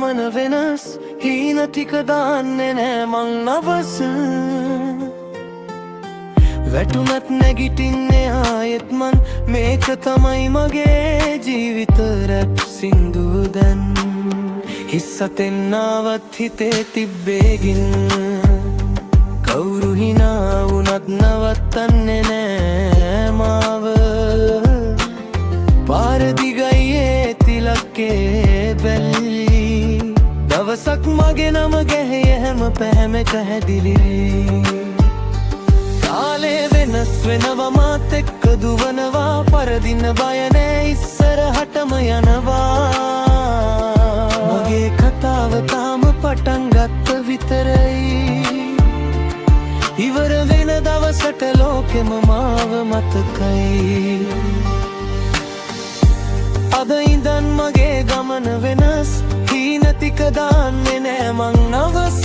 ගමන වෙනස් හීන ටික දාන්නේ නෑ මං නවස වැටුනත් නැගිටින්නේ ආයෙත් මන් මේක තමයි මගේ ජීවිත රැප් සින්දුව දැන් හිස්සතෙන්නාවත් හිතේ තිබ්බේගින් කවුරු හිනා වුණත් නවත්තන්නේ නෑ මාව පාරදිගයේ තිලක්කේ බැල්ලි දවසක් මගේ නම ගැහෙය හැම පැහැමක හැදිලි කාලේ වෙනස් වෙනවා මාත් එක්ක දුවනවා පරදින්න බය නෑ ඉස්සරහටම යනවා මගේ කතාව තාම පටන් ගත්ත විතරයි ඉවර වෙන දවසට ලෝකෙම මාව මතකයි අද ඉඳන් මගේ ගමන වෙනස් හීන ටික දාන්නේ නෑ මං නවස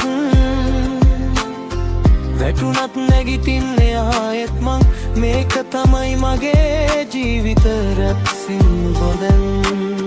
වැටුනත් නැගිටින්නේ ආයෙත් මං මේක තමයි මගේ ජීවිත රැප් සින්දුව දැන්